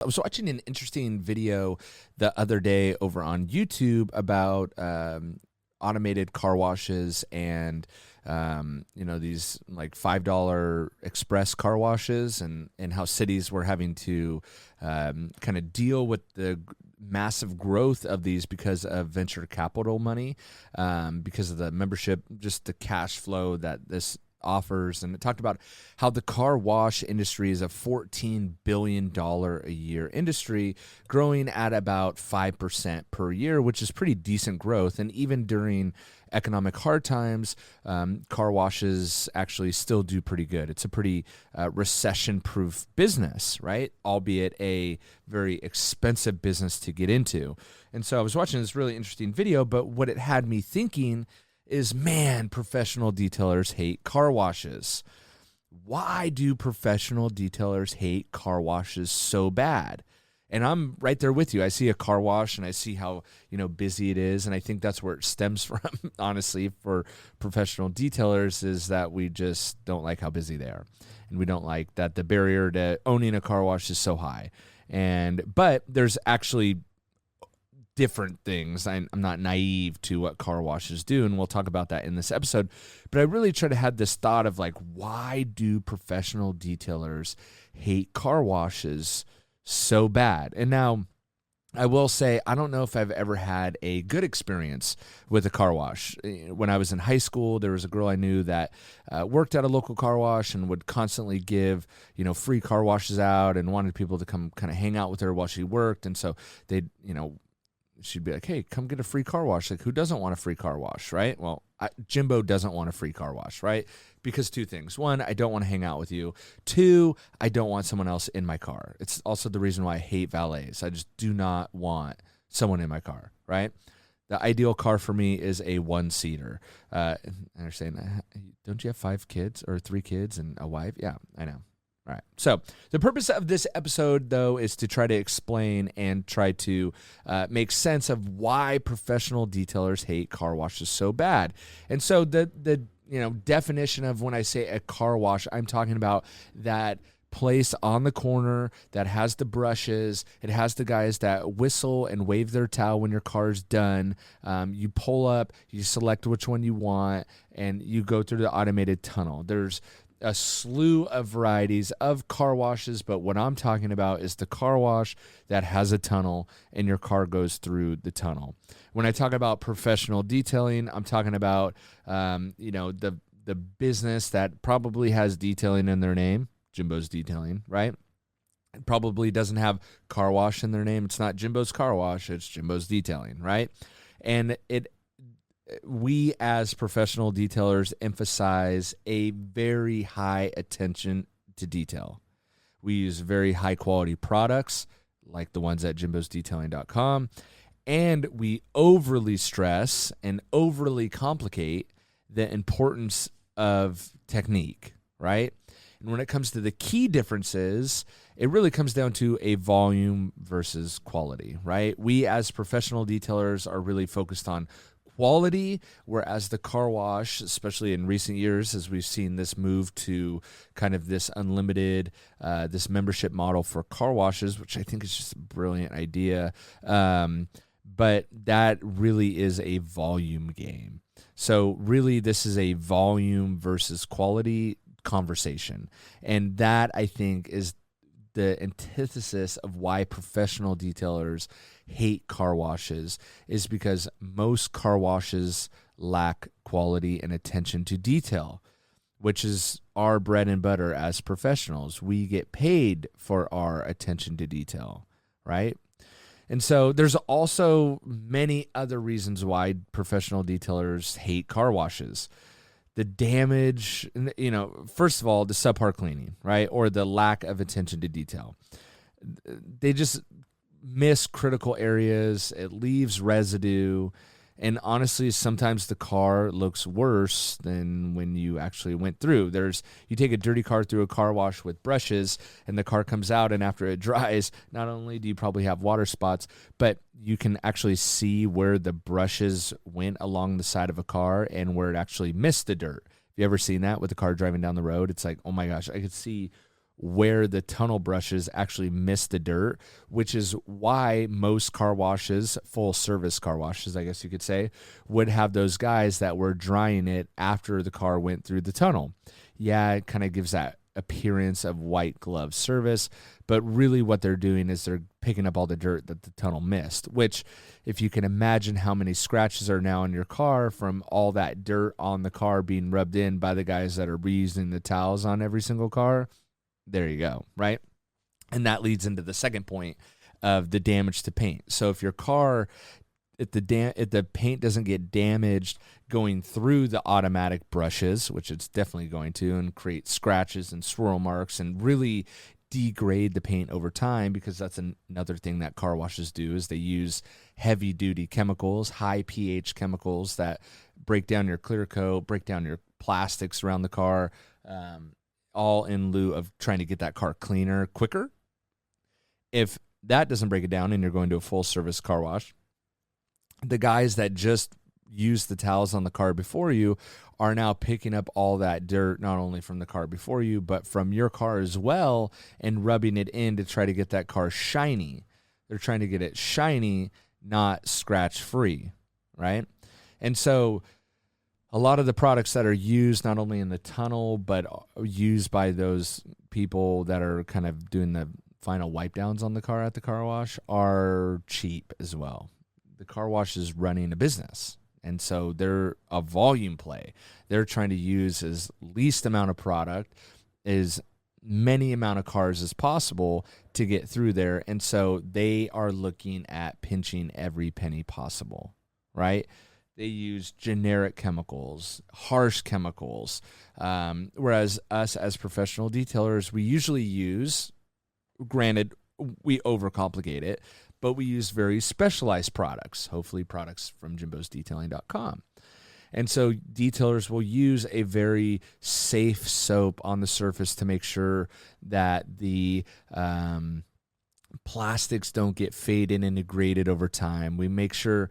I was watching an interesting video the other day over on YouTube about automated car washes and these like $5 express car washes and how cities were having to kind of deal with the massive growth of these because of venture capital money, because of the membership, just the cash flow that this offers. And it talked about how the car wash industry is a $14 billion a year industry growing at about 5% per year, which is pretty decent growth. And even during economic hard times, car washes actually still do pretty good. It's a pretty recession-proof business, right? Albeit a very expensive business to get into. And so I was watching this really interesting video, but what it had me thinking is, man, professional detailers hate car washes. Why do professional detailers hate car washes so bad? And I'm right there with you. I see a car wash and I see how, busy it is. And I think that's where it stems from, honestly, for professional detailers, is that we just don't like how busy they are. And we don't like that the barrier to owning a car wash is so high. But there's actually different things. I'm not naive to what car washes do, and we'll talk about that in this episode. But I really try to have this thought of like, why do professional detailers hate car washes so bad? And now I will say, I don't know if I've ever had a good experience with a car wash. When I was in high school, there was a girl I knew that worked at a local car wash and would constantly give, free car washes out and wanted people to come kind of hang out with her while she worked. And so they'd, she'd be like, hey, come get a free car wash. Like, who doesn't want a free car wash, right? Well, JIMBO doesn't want a free car wash, right? Because two things. One, I don't want to hang out with you. Two, I don't want someone else in my car. It's also the reason why I hate valets. I just do not want someone in my car, right? The ideal car for me is a one-seater. And they're saying, don't you have 5 kids or 3 kids and a wife? Yeah, I know. All right. So the purpose of this episode, though, is to try to explain and try to make sense of why professional detailers hate car washes so bad. And so the definition of when I say a car wash, I'm talking about that place on the corner that has the brushes. It has the guys that whistle and wave their towel when your car's done. You pull up, you select which one you want, and you go through the automated tunnel. There's a slew of varieties of car washes, but what I'm talking about is the car wash that has a tunnel and your car goes through the tunnel. When I talk about professional detailing, I'm talking about the business that probably has detailing in their name, JIMBO's Detailing, right? It probably doesn't have car wash in their name. It's not JIMBO's Car Wash, it's JIMBO's Detailing, right? And we as professional detailers emphasize a very high attention to detail. We use very high quality products like the ones at jimbosdetailing.com, and we overly stress and overly complicate the importance of technique, right? And when it comes to the key differences, it really comes down to a volume versus quality, right? We as professional detailers are really focused on quality, whereas the car wash, especially in recent years, as we've seen this move to kind of this unlimited, this membership model for car washes, which I think is just a brilliant idea. But that really is a volume game. So really, this is a volume versus quality conversation. And that, I think, is the antithesis of why professional detailers hate car washes, is because most car washes lack quality and attention to detail, which is our bread and butter as professionals. We get paid for our attention to detail, right? And so there's also many other reasons why professional detailers hate car washes. The damage, first of all, the subpar cleaning, right? Or the lack of attention to detail. They just miss critical areas. It leaves residue. And honestly, sometimes the car looks worse than when you actually went through. You take a dirty car through a car wash with brushes, and the car comes out, and after it dries, not only do you probably have water spots, but you can actually see where the brushes went along the side of a car and where it actually missed the dirt. Have you ever seen that with a car driving down the road? It's like, oh my gosh, I could see where the tunnel brushes actually miss the dirt, which is why most car washes, full service car washes, I guess you could say, would have those guys that were drying it after the car went through the tunnel. Yeah, it kind of gives that appearance of white glove service, but really what they're doing is they're picking up all the dirt that the tunnel missed, which if you can imagine how many scratches are now in your car from all that dirt on the car being rubbed in by the guys that are reusing the towels on every single car, there you go, right? And that leads into the second point of the damage to paint. So if your car, if the paint doesn't get damaged going through the automatic brushes, which it's definitely going to, and create scratches and swirl marks and really degrade the paint over time, because that's another thing that car washes do is they use heavy duty chemicals, high pH chemicals that break down your clear coat, break down your plastics around the car, all in lieu of trying to get that car cleaner quicker. If that doesn't break it down and you're going to a full service car wash, the guys that just use the towels on the car before you are now picking up all that dirt, not only from the car before you, but from your car as well, and rubbing it in to try to get that car shiny. They're trying to get it shiny, not scratch free, right? And so a lot of the products that are used not only in the tunnel, but used by those people that are kind of doing the final wipe downs on the car at the car wash are cheap as well. The car wash is running a business, and so they're a volume play. They're trying to use as least amount of product, as many amount of cars as possible to get through there, and so they are looking at pinching every penny possible, right? They use generic chemicals, harsh chemicals, whereas us as professional detailers, we usually use, granted, we overcomplicate it, but we use very specialized products, hopefully products from jimbosdetailing.com. And so detailers will use a very safe soap on the surface to make sure that the plastics don't get faded and degraded over time. We make sure,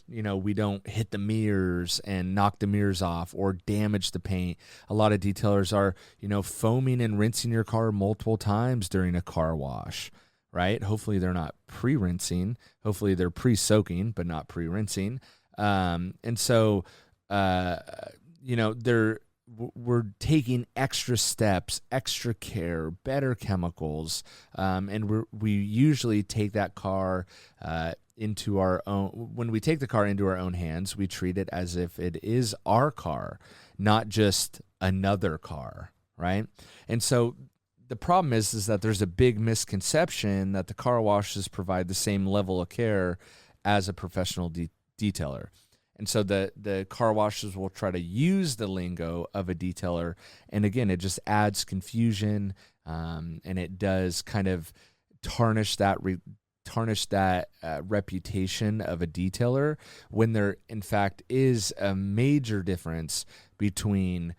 we don't hit the mirrors and knock the mirrors off or damage the paint. A lot of detailers are, foaming and rinsing your car multiple times during a car wash, right? Hopefully they're not pre-rinsing. Hopefully they're pre-soaking, but not pre-rinsing. And so, we're taking extra steps, extra care, better chemicals, and we usually take that car into our own. When we take the car into our own hands, we treat it as if it is our car, not just another car, right? And so the problem is that there's a big misconception that the car washes provide the same level of care as a professional detailer. And so the car washes will try to use the lingo of a detailer. And again, it just adds confusion, and it does kind of tarnish that reputation of a detailer, when there, in fact, is a major difference between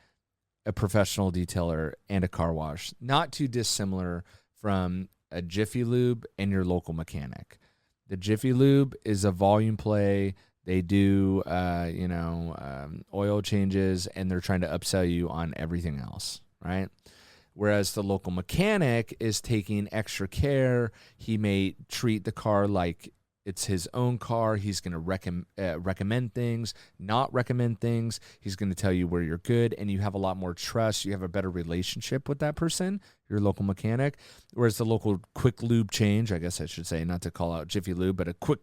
a professional detailer and a car wash. Not too dissimilar from a Jiffy Lube and your local mechanic. The Jiffy Lube is a volume play. They do, oil changes, and they're trying to upsell you on everything else, right? Whereas the local mechanic is taking extra care. He may treat the car like it's his own car. He's going to recommend things, not recommend things. He's going to tell you where you're good, and you have a lot more trust. You have a better relationship with that person, your local mechanic. Whereas the local quick lube change, I guess I should say, not to call out Jiffy Lube, but a quick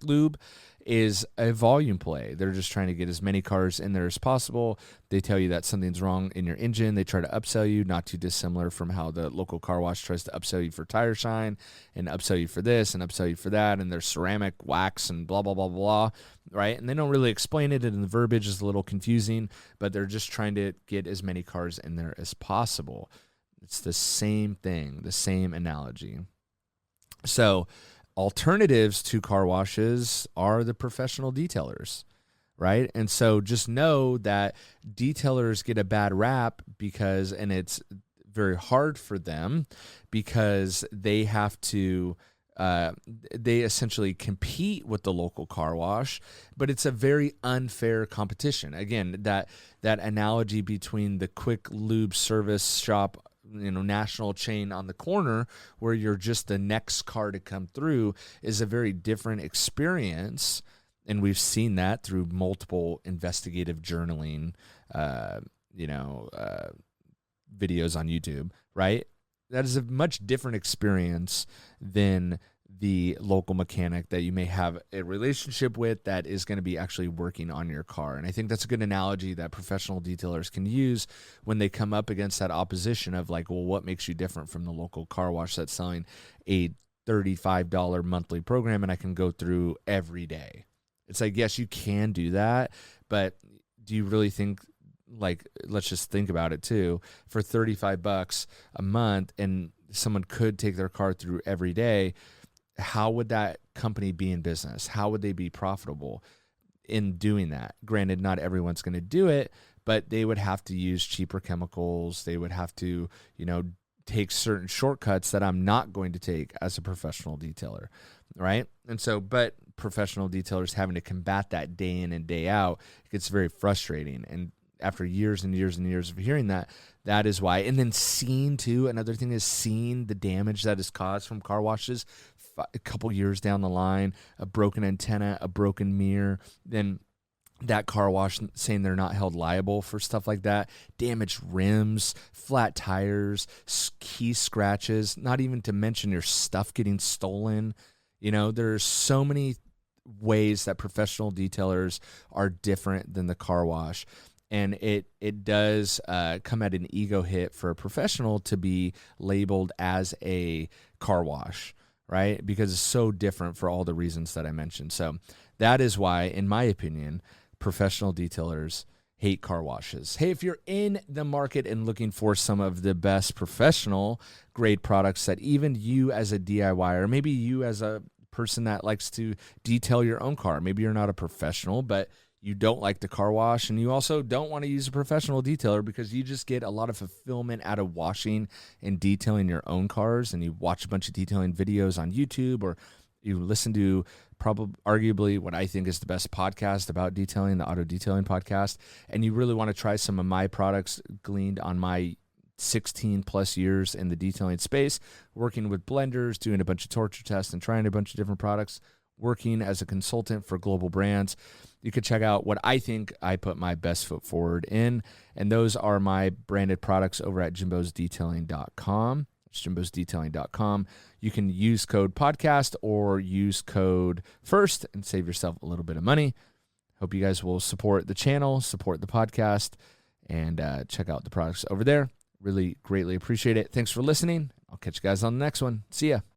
lube is a volume play. They're just trying to get as many cars in there as possible. They tell you that something's wrong in your engine. They try to upsell you, not too dissimilar from how the local car wash tries to upsell you for tire shine and upsell you for this and upsell you for that. And there's ceramic wax and blah, blah, blah, blah, right? And they don't really explain it, and the verbiage is a little confusing, but they're just trying to get as many cars in there as possible. It's the same thing, the same analogy. So alternatives to car washes are the professional detailers, right? And so just know that detailers get a bad rap and it's very hard for them because they have to, they essentially compete with the local car wash, but it's a very unfair competition. Again, that analogy between the quick lube service shop national chain on the corner where you're just the next car to come through is a very different experience. And we've seen that through multiple investigative journaling, videos on YouTube, right? That is a much different experience than the local mechanic that you may have a relationship with that is going to be actually working on your car. And I think that's a good analogy that professional detailers can use when they come up against that opposition of like, well, what makes you different from the local car wash that's selling a $35 monthly program and I can go through every day? It's like, yes, you can do that, but do you really think, like, let's just think about it too, for $35 a month and someone could take their car through every day, how would that company be in business? How would they be profitable in doing that? Granted, not everyone's going to do it, but they would have to use cheaper chemicals. They would have to, take certain shortcuts that I'm not going to take as a professional detailer, right? And so, but professional detailers having to combat that day in and day out, it gets very frustrating. And after years and years and years of hearing that, that is why. And then seeing too, another thing is seeing the damage that is caused from car washes a couple years down the line, a broken antenna, a broken mirror, then that car wash saying they're not held liable for stuff like that, damaged rims, flat tires, key scratches, not even to mention your stuff getting stolen. There's so many ways that professional detailers are different than the car wash. And it does come at an ego hit for a professional to be labeled as a car wash, right? Because it's so different for all the reasons that I mentioned. So that is why, in my opinion, professional detailers hate car washes. Hey, if you're in the market and looking for some of the best professional grade products that even you as a DIYer, maybe you as a person that likes to detail your own car, maybe you're not a professional, but you don't like the car wash, and you also don't want to use a professional detailer because you just get a lot of fulfillment out of washing and detailing your own cars, and you watch a bunch of detailing videos on YouTube, or you listen to arguably what I think is the best podcast about detailing, the Auto Detailing Podcast, and you really want to try some of my products gleaned on my 16 plus years in the detailing space, working with blenders, doing a bunch of torture tests and trying a bunch of different products, working as a consultant for global brands. You could check out what I think I put my best foot forward in, and those are my branded products over at jimbosdetailing.com. It's jimbosdetailing.com. You can use code podcast or use code FIRST and save yourself a little bit of money. Hope you guys will support the channel, support the podcast, and check out the products over there. Really greatly appreciate it. Thanks for listening. I'll catch you guys on the next one. See ya.